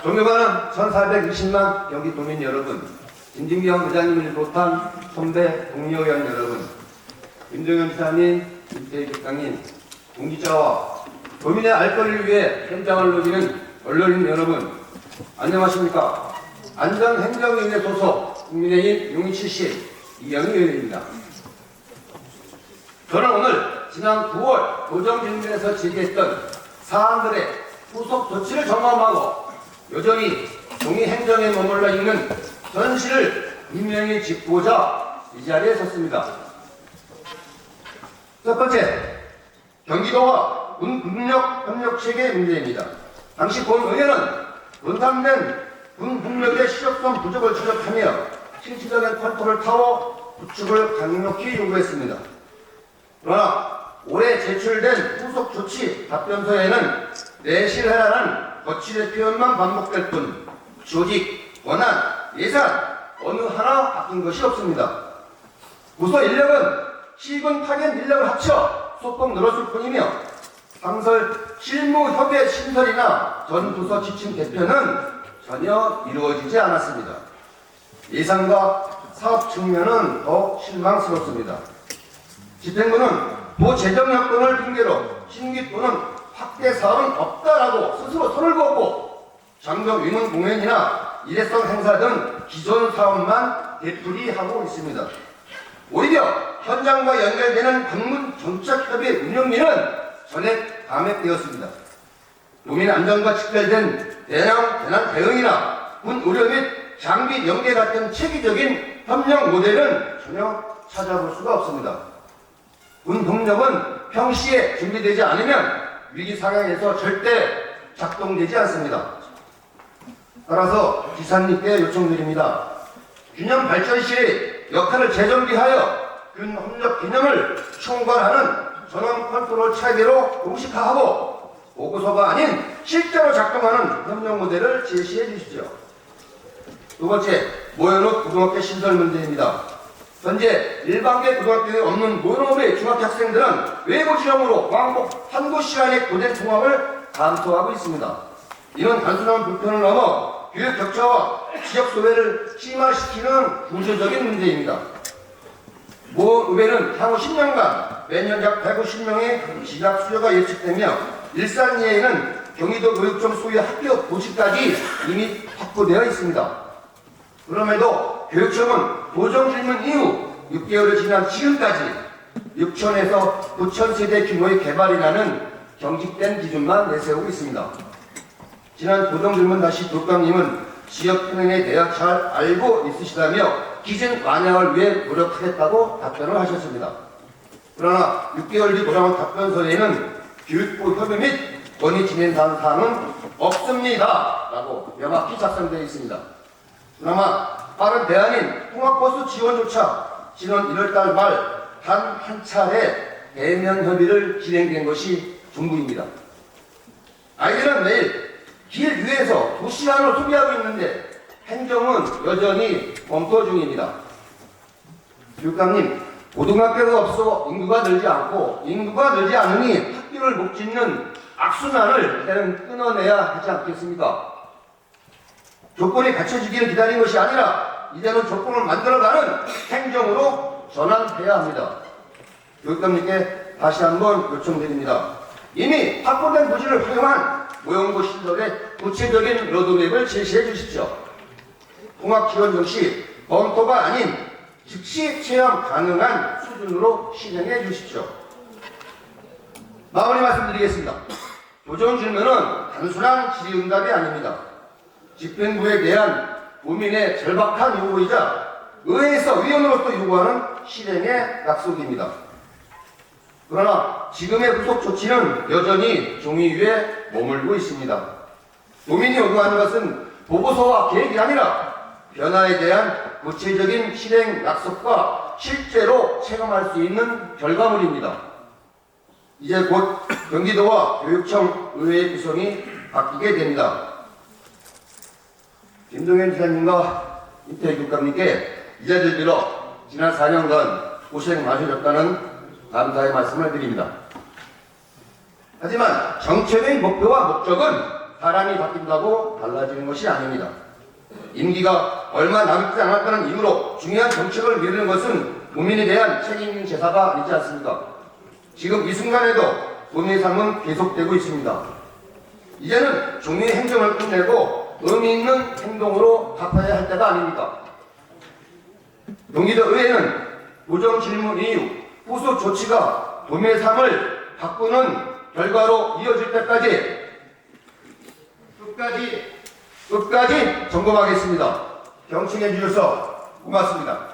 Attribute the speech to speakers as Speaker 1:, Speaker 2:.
Speaker 1: 존경하는 1420만 경기도민 여러분, 김진경 의장님을 비롯한 선배 동료의원 여러분, 김정현 지사님, 김태희 국장님, 공직자와 도민의 알 권리를 위해 현장을 누비는 언론인 여러분, 안녕하십니까? 안전행정위원회 소속 국민의힘 용인 출신 이영희 의원입니다. 저는 오늘 지난 9월 도정진면에서 제기했던 사안들의 후속 조치를 점검하고 여전히 종이 행정에 머물러 있는 현실을 분명히 짚고자 이 자리에 섰습니다. 첫 번째, 경기도와 군 국력 협력 체계 문제입니다. 당시 본 의회는 분산된 군 국력의 실효성 부족을 지적하며 실질적인 컨트롤 타워 구축을 강력히 요구했습니다. 그러나 올해 제출된 후속 조치 답변서에는 내실해라는 거칠의 표현만 반복될 뿐 조직, 권한, 예산 어느 하나 바뀐 것이 없습니다. 부서 인력은 시군 파견 인력을 합쳐 소폭 늘었을 뿐이며 상설 실무협의 신설이나 전 부서 지침 개편은 전혀 이루어지지 않았습니다. 예산과 사업 측면은 더욱 실망스럽습니다. 집행부는 도재정 여건을 핑계로 신규 또는 확대 사업은 없다라고 스스로 손을 그었고 장정 위문 공연이나 일회성 행사 등 기존 사업만 되풀이하고 있습니다. 오히려 현장과 연결되는 방문 정착협의 운영비는 전액 감액되었습니다. 도민 안전과 직결된 재난 대응이나 군 의료 및 장비 연계 같은 체계적인 협력 모델은 전혀 찾아볼 수가 없습니다. 군 동력은 평시에 준비되지 않으면 위기 상황에서 절대 작동되지 않습니다. 따라서 기사님께 요청드립니다. 균형 발전 시의 역할을 재정비하여 군 협력 기능을 총괄하는 전원 컨트롤 체계로 공식화하고 보고서가 아닌 실제로 작동하는 협력 모델을 제시해 주시죠. 두 번째, 모현업 고등학교 신설 문제입니다. 현재 일반계 고등학교에 없는 모현업의 중학교 학생들은 외부 지형으로 왕복 한 곳 시간의 고된 통학을 감수하고 있습니다. 이는 단순한 불편을 넘어 교육 격차와 지역 소외를 심화시키는 구조적인 문제입니다. 모 의회는 향후 10년간 매년 약 150명의 진학 수요가 예측되며 일산 이내에는 경기도 교육청 소유의 학교 도시까지 이미 확보되어 있습니다. 그럼에도 교육청은 도정 질문 이후 6개월이 지난 지금까지 6천에서 9천 세대 규모의 개발이라는 경직된 기준만 내세우고 있습니다. 지난 도정 질문 다시 교육감님은 지역 현황에 대해 잘 알고 있으시다며 기준 완화를 위해 노력하겠다고 답변을 하셨습니다. 그러나 6개월 뒤 돌아온 답변서에는 교육부 협의 및 건의 진행 사항은 없습니다 라고 명확히 작성되어 있습니다. 그나마 빠른 대안인 통학버스 지원조차 지난 1월달 말 단 한 차례 대면 협의를 진행된 것이 전부입니다. 아이들은 매일 길 위에서 도시락을 소비하고 있는데 행정은 여전히 검토 중입니다. 교육감님, 고등학교가 없어 인구가 늘지 않고 인구가 늘지 않으니 학교를 못 짓는 악순환을 이제는 끊어내야 하지 않겠습니까? 조건이 갖춰지기를 기다린 것이 아니라 이제는 조건을 만들어가는 행정으로 전환해야 합니다. 교육감님께 다시 한번 요청드립니다. 이미 확보된 부지를 활용한 모형고 신설의 구체적인 로드맵을 제시해 주십시오. 통학 지원 역시 검토가 아닌 즉시 체험 가능한 수준으로 실행해 주십시오. 마무리 말씀드리겠습니다. 도정 질문은 단순한 질의응답이 아닙니다. 집행부에 대한 국민의 절박한 요구이자 의회에서 위원으로서 요구하는 실행의 약속입니다. 그러나 지금의 후속 조치는 여전히 종이 위에 머물고 있습니다. 도민이 요구하는 것은 보고서와 계획이 아니라 변화에 대한 구체적인 실행 약속과 실제로 체감할 수 있는 결과물입니다. 이제 곧 경기도와 교육청 의회의 구성이 바뀌게 됩니다. 김동현 지사님과 임태희 교육감님께 이 자리를 빌어 지난 4년간 고생 많으셨다는 감사의 말씀을 드립니다. 하지만 정책의 목표와 목적은 사람이 바뀐다고 달라지는 것이 아닙니다. 임기가 얼마 남지 않았다는 이유로 중요한 정책을 미루는 것은 국민에 대한 책임 제사가 아니지 않습니까? 지금 이 순간에도 도민의 삶은 계속되고 있습니다. 이제는 종류의 행정을 끝내고 의미 있는 행동으로 갚아야 할 때가 아닙니까? 경기도 의회는 고정 질문 이후 후속 조치가 도민의 삶을 바꾸는 결과로 이어질 때까지 끝까지 점검하겠습니다. 경청해 주셔서 고맙습니다.